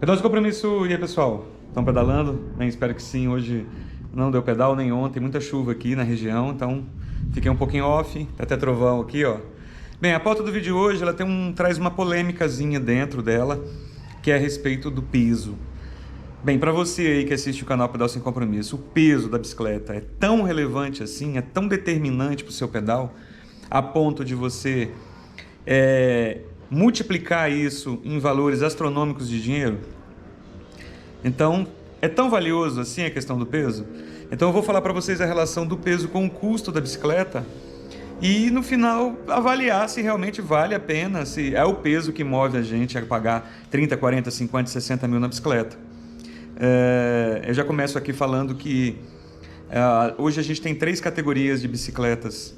Pedal de compromisso, e aí pessoal? Estão pedalando? Bem, espero que sim. Hoje não deu pedal nem ontem, muita chuva aqui na região, então fiquei um pouquinho off, até trovão aqui, ó. Bem, a pauta do vídeo de hoje ela traz uma polêmicazinha dentro dela, que é a respeito do peso. Bem, para você aí que assiste o canal Pedal Sem Compromisso, o peso da bicicleta é tão relevante assim, é tão determinante para o seu pedal, a ponto de você multiplicar isso em valores astronômicos de dinheiro? Então, é tão valioso assim a questão do peso? Então eu vou falar para vocês a relação do peso com o custo da bicicleta e no final avaliar se realmente vale a pena, se é o peso que move a gente a pagar 30, 40, 50, 60 mil na bicicleta. Eu já começo aqui falando que hoje a gente tem 3 categorias de bicicletas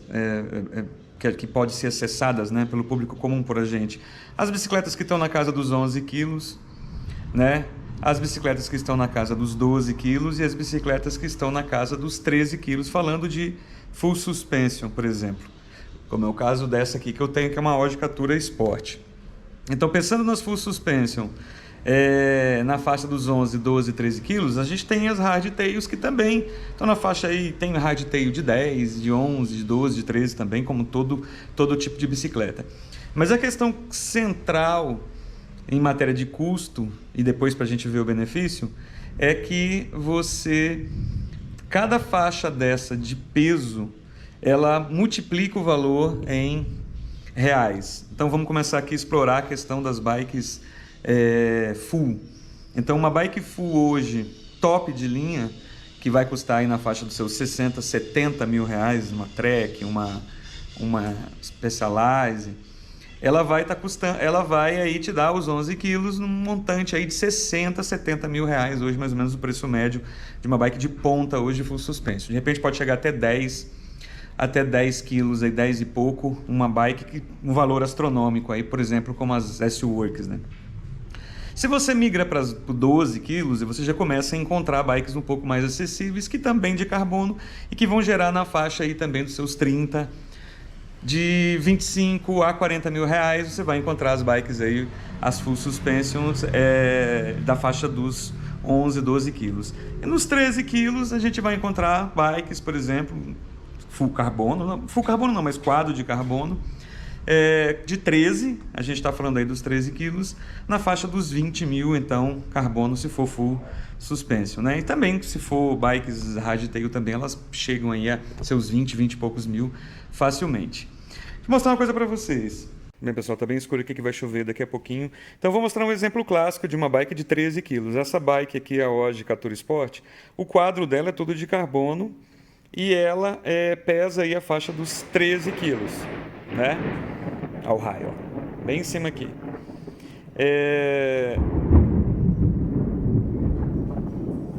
que podem ser acessadas, né, pelo público comum por a gente. As bicicletas que estão na casa dos 11 quilos, né? As bicicletas que estão na casa dos 12 quilos e as bicicletas que estão na casa dos 13 quilos, falando de full suspension, por exemplo. Como é o caso dessa aqui que eu tenho, que é uma Oji Catura Sport. Então, pensando nas full suspension, na faixa dos 11, 12, 13 quilos, a gente tem as hardtails que também estão na faixa aí, tem hardtail de 10, de 11, de 12, de 13 também, como todo tipo de bicicleta. Mas a questão central em matéria de custo, e depois para a gente ver o benefício, é que cada faixa dessa de peso, ela multiplica o valor em reais. Então vamos começar aqui a explorar a questão das bikes full. Então uma bike full hoje, top de linha, que vai custar aí na faixa dos seus 60, 70 mil reais, uma Trek, uma Specialized, ela vai aí te dar os 11 quilos num montante aí de 60, 70 mil reais hoje, mais ou menos o preço médio de uma bike de ponta hoje full suspension. De repente pode chegar até 10 quilos, aí 10 e pouco, uma bike um valor astronômico aí, por exemplo, como as S-Works, né? Se você migra para 12 quilos, você já começa a encontrar bikes um pouco mais acessíveis, que também de carbono e que vão gerar na faixa aí também dos seus 30, de 25 a 40 mil reais, você vai encontrar as bikes aí, as full suspensions da faixa dos 11, 12 quilos. E nos 13 quilos a gente vai encontrar bikes, por exemplo, full carbono não, mas quadro de carbono, de 13, a gente está falando aí dos 13 quilos, na faixa dos 20 mil, então, carbono, se for full suspension, né? E também, se for bikes hardtail também, elas chegam aí a seus 20 e poucos mil facilmente. Vou mostrar uma coisa para vocês. Bem, pessoal, tá bem escuro aqui que vai chover daqui a pouquinho. Então, vou mostrar um exemplo clássico de uma bike de 13 quilos. Essa bike aqui é a Oji Catura Sport. O quadro dela é todo de carbono e ela pesa aí a faixa dos 13 quilos, né? Ao raio, ó. Bem em cima aqui.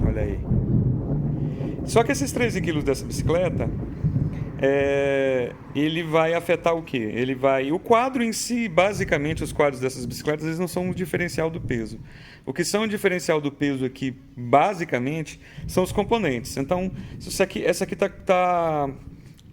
Olha aí. Só que esses 13 quilos dessa bicicleta, ele vai afetar o quê? O quadro em si, basicamente, os quadros dessas bicicletas, eles não são um diferencial do peso. O que são um diferencial do peso aqui, basicamente, são os componentes. Então, essa aqui tá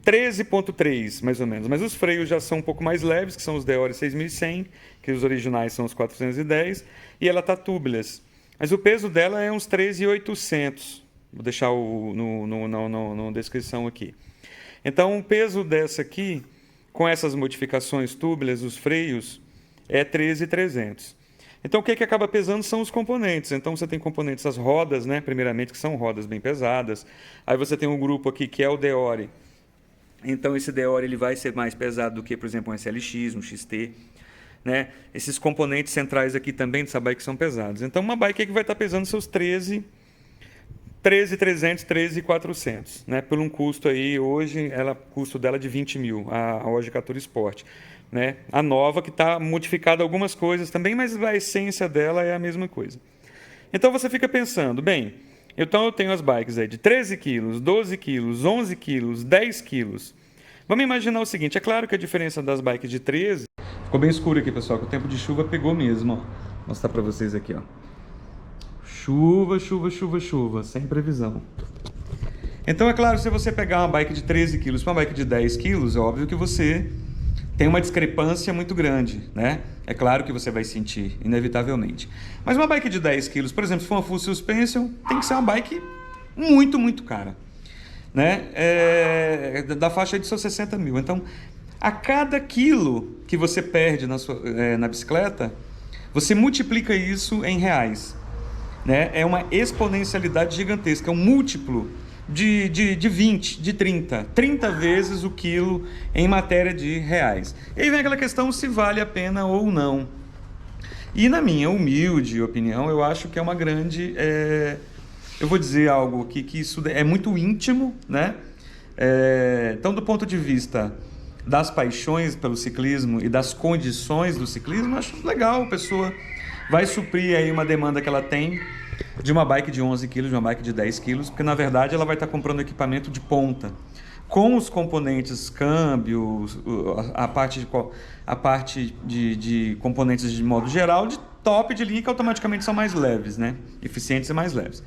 13.3, mais ou menos. Mas os freios já são um pouco mais leves, que são os Deore 6100, que os originais são os 410, e ela tá tubeless. Mas o peso dela é uns 13.800. Vou deixar na descrição aqui. Então, o peso dessa aqui, com essas modificações tubeless, os freios, é 13.300. Então, o que acaba pesando são os componentes. Então, você tem componentes, as rodas, né? Primeiramente, que são rodas bem pesadas. Aí você tem um grupo aqui que é o Deore. Então, esse Deore ele vai ser mais pesado do que, por exemplo, um SLX, um XT. Né? Esses componentes centrais aqui também dessa bike são pesados. Então, uma bike aqui vai estar pesando seus 13.300, 13.400, né? Por um custo aí, hoje, o custo dela é de 20 mil, a Oji Catura Sport. Né? A nova que está modificada algumas coisas também, mas a essência dela é a mesma coisa. Então você fica pensando, bem, então eu tenho as bikes aí de 13 quilos, 12 quilos, 11 quilos, 10 quilos. Vamos imaginar o seguinte, é claro que a diferença das bikes de 13... Ficou bem escuro aqui, pessoal, que o tempo de chuva pegou mesmo, ó. Vou mostrar para vocês aqui, ó. Chuva, chuva, chuva, chuva, sem previsão. Então, é claro, se você pegar uma bike de 13 quilos para uma bike de 10 quilos, é óbvio que você tem uma discrepância muito grande, né? É claro que você vai sentir, inevitavelmente. Mas uma bike de 10 quilos, por exemplo, se for uma full suspension, tem que ser uma bike muito, muito cara, né? Da faixa de seus 60 mil. Então, a cada quilo que você perde na bicicleta, você multiplica isso em reais, né? É uma exponencialidade gigantesca, é um múltiplo de 20, de 30 vezes o quilo em matéria de reais. E aí vem aquela questão se vale a pena ou não. E na minha humilde opinião, eu acho que é uma grande... eu vou dizer algo aqui que isso é muito íntimo, né? Então, do ponto de vista das paixões pelo ciclismo e das condições do ciclismo, eu acho legal, a pessoa vai suprir aí uma demanda que ela tem de uma bike de 11 quilos, de uma bike de 10 quilos, porque na verdade ela vai estar comprando equipamento de ponta, com os componentes câmbio, a parte de componentes de modo geral, de top de linha, que automaticamente são mais leves, né? Eficientes e mais leves.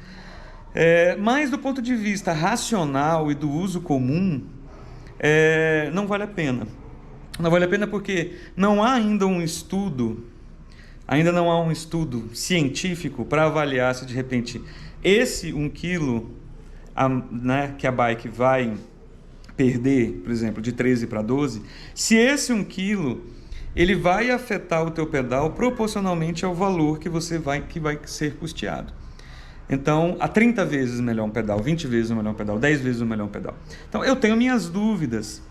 Mas do ponto de vista racional e do uso comum, não vale a pena. Não vale a pena porque não há ainda um estudo científico para avaliar se de repente esse 1 quilo, né, que a bike vai perder, por exemplo, de 13 para 12, se esse 1 quilo ele vai afetar o teu pedal proporcionalmente ao valor que vai ser custeado. Então, a 30 vezes melhor um pedal, 20 vezes melhor um pedal, 10 vezes melhor um pedal. Então, eu tenho minhas dúvidas.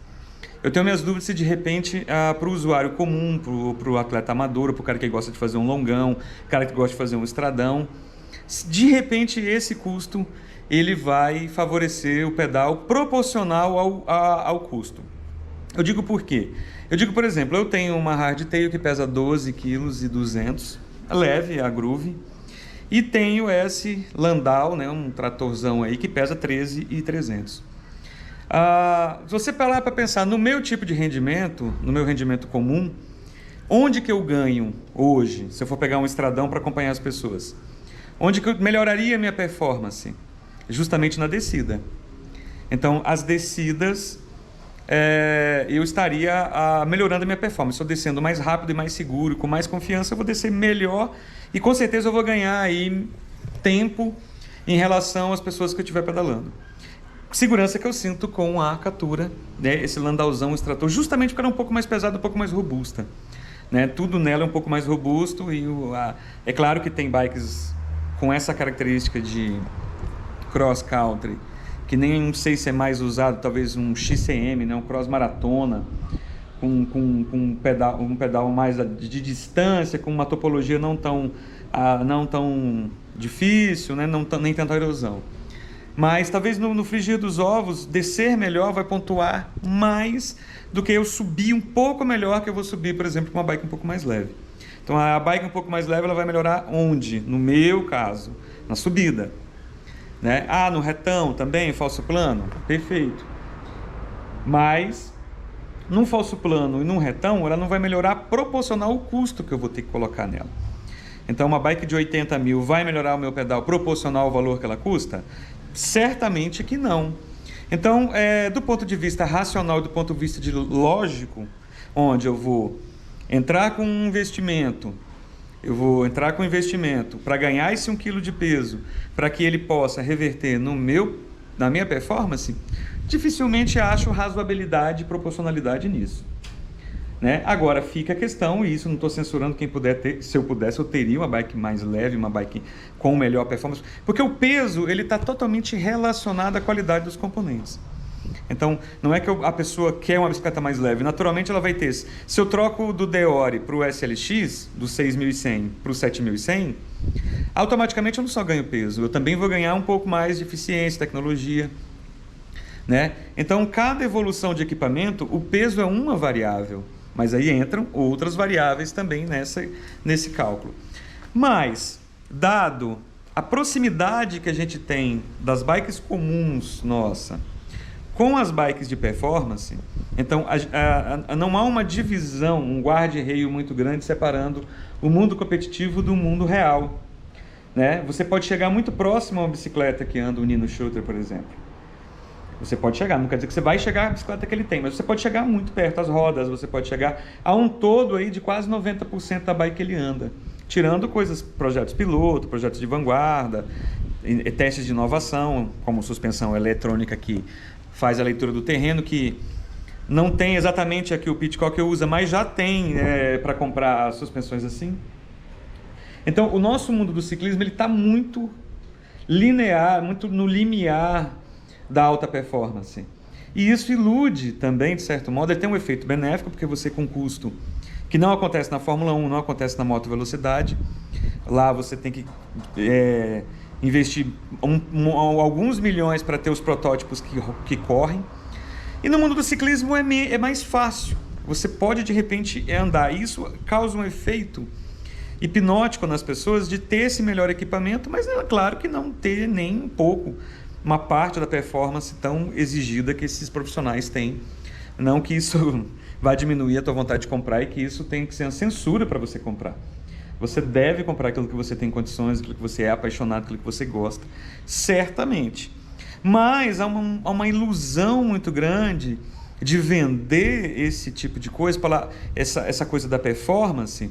Se de repente, para o usuário comum, para o atleta amador, para o cara que gosta de fazer um longão, cara que gosta de fazer um estradão, de repente esse custo ele vai favorecer o pedal proporcional ao custo. Eu digo por quê? Eu digo, por exemplo, eu tenho uma hardtail que pesa 12,2 kg, leve, a groove, e tenho esse Landau, né, um tratorzão aí que pesa 13,300. Se você parar para pensar no meu tipo de rendimento, no meu rendimento comum, onde que eu ganho hoje, se eu for pegar um estradão para acompanhar as pessoas? Onde que eu melhoraria a minha performance? Justamente na descida. Então, as descidas, eu estaria melhorando a minha performance. Se eu descendo mais rápido e mais seguro, com mais confiança, eu vou descer melhor e com certeza eu vou ganhar aí tempo em relação às pessoas que eu estiver pedalando. Segurança que eu sinto com a Katura, né? Esse Landauzão extrator, justamente porque ela é um pouco mais pesada, um pouco mais robusta, né? Tudo nela é um pouco mais robusto e é claro que tem bikes com essa característica de cross country, que nem não sei se é mais usado, talvez um XCM, né? Um cross maratona, com um pedal mais de distância, com uma topologia não tão difícil, né? Nem tanta erosão. Mas talvez no frigir dos ovos, descer melhor vai pontuar mais do que eu subir um pouco melhor que eu vou subir, por exemplo, com uma bike um pouco mais leve. Então a bike um pouco mais leve ela vai melhorar onde? No meu caso, na subida, né? No retão também, falso plano, perfeito. Mas num falso plano e num retão, ela não vai melhorar proporcional ao custo que eu vou ter que colocar nela. Então uma bike de 80 mil vai melhorar o meu pedal proporcional ao valor que ela custa? Certamente que não. Então, do ponto de vista racional, do ponto de vista lógico, onde eu vou entrar com um investimento, para ganhar esse 1 kg de peso, para que ele possa reverter na minha performance, dificilmente acho razoabilidade e proporcionalidade nisso, né? Agora fica a questão, e isso não estou censurando quem puder ter, se eu pudesse eu teria uma bike mais leve, uma bike com melhor performance, porque o peso ele está totalmente relacionado à qualidade dos componentes. Então não é que a pessoa quer uma bicicleta mais leve, naturalmente ela vai ter, se eu troco do Deore para o SLX, do 6.100 para o 7.100, automaticamente eu não só ganho peso, eu também vou ganhar um pouco mais de eficiência, tecnologia, né? Então cada evolução de equipamento, o peso é uma variável, mas aí entram outras variáveis também nesse cálculo. Mas, dado a proximidade que a gente tem das bikes comuns, com as bikes de performance, então não há uma divisão, um guarda-reio muito grande separando o mundo competitivo do mundo real, né? Você pode chegar muito próximo a uma bicicleta que anda o Nino Schurter, por exemplo. Você pode chegar, não quer dizer que você vai chegar à bicicleta que ele tem, mas você pode chegar muito perto, as rodas, você pode chegar a um todo aí de quase 90% da bike que ele anda. Tirando coisas, projetos piloto, projetos de vanguarda, testes de inovação, como suspensão eletrônica que faz a leitura do terreno, que não tem exatamente a que o Pitcock usa, mas já tem para comprar suspensões assim. Então, o nosso mundo do ciclismo está muito linear, muito no limiar da alta performance. E isso ilude também, de certo modo, ele tem um efeito benéfico, porque você com custo que não acontece na Fórmula 1, não acontece na moto velocidade, lá você tem que investir alguns milhões para ter os protótipos que correm. E no mundo do ciclismo é mais fácil, você pode de repente andar, isso causa um efeito hipnótico nas pessoas de ter esse melhor equipamento, mas é claro que não ter nem um pouco uma parte da performance tão exigida que esses profissionais têm. Não que isso vai diminuir a tua vontade de comprar e que isso tem que ser uma censura para você comprar. Você deve comprar aquilo que você tem condições, aquilo que você é apaixonado, aquilo que você gosta, certamente. Mas há uma ilusão muito grande de vender esse tipo de coisa, essa coisa da performance,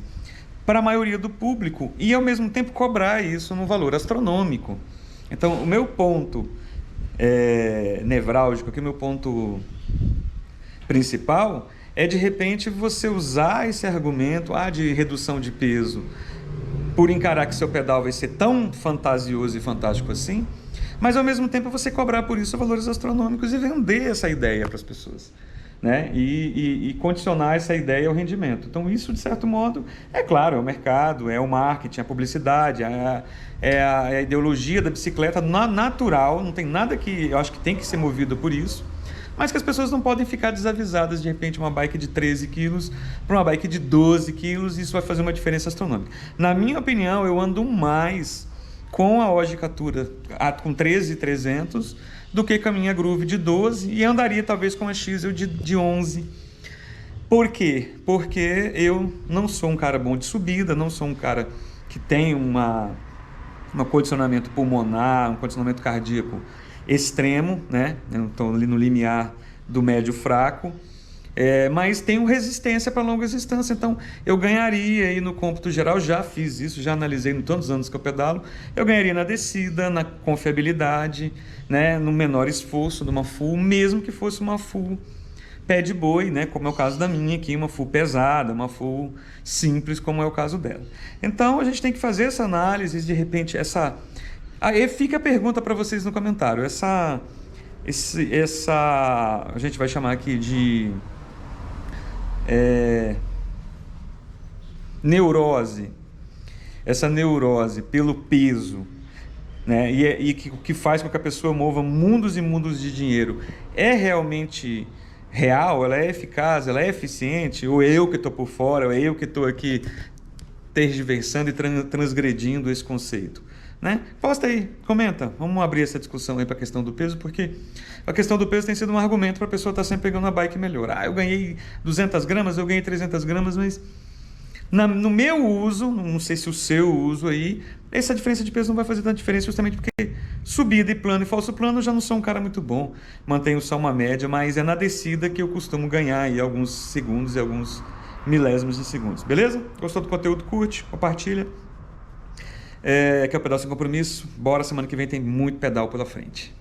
para a maioria do público e, ao mesmo tempo, cobrar isso num valor astronômico. Então, o meu ponto nevrálgico, aqui, o meu ponto principal é, de repente, você usar esse argumento de redução de peso por encarar que seu pedal vai ser tão fantasioso e fantástico assim, mas, ao mesmo tempo, você cobrar por isso valores astronômicos e vender essa ideia para as pessoas, né? E condicionar essa ideia ao rendimento. Então, isso, de certo modo, é claro, é o mercado, é o marketing, a publicidade, é a ideologia da bicicleta natural, não tem nada que eu acho que tem que ser movido por isso, mas que as pessoas não podem ficar desavisadas, de repente, uma bike de 13 quilos para uma bike de 12 quilos, isso vai fazer uma diferença astronômica. Na minha opinião, eu ando mais com a Oji Katura com 13.300 do que com a minha Groove de 12 e andaria talvez com a Xel de 11. Por quê? Porque eu não sou um cara bom de subida, não sou um cara que tem um condicionamento pulmonar, um condicionamento cardíaco extremo, né? Eu estou ali no limiar do médio fraco, mas tenho resistência para longas distâncias, então eu ganharia aí no cômputo geral, já fiz isso, já analisei em todos os anos que eu pedalo, eu ganharia na descida, na confiabilidade, né? No menor esforço de uma full, mesmo que fosse uma full pé de boi, né? Como é o caso da minha aqui, uma full pesada, uma full simples, como é o caso dela. Então a gente tem que fazer essa análise, de repente aí fica a pergunta para vocês no comentário, essa a gente vai chamar aqui de neurose, essa neurose pelo peso, né? E que faz com que a pessoa mova mundos e mundos de dinheiro, é realmente real? Ela é eficaz? Ela é eficiente? Ou eu que estou por fora? Ou eu que estou aqui tergiversando e transgredindo esse conceito, né? Posta aí, comenta, vamos abrir essa discussão aí para a questão do peso, porque a questão do peso tem sido um argumento para a pessoa estar sempre pegando uma bike melhor. Eu ganhei 200 gramas, eu ganhei 300 gramas, mas no meu uso, não sei se o seu uso aí, essa diferença de peso não vai fazer tanta diferença, justamente porque subida e plano e falso plano eu já não sou um cara muito bom, mantenho só uma média, mas é na descida que eu costumo ganhar aí alguns segundos e alguns milésimos de segundos, beleza? Gostou do conteúdo? Curte, compartilha. Que é o Pedal Sem Compromisso. Bora, semana que vem tem muito pedal pela frente.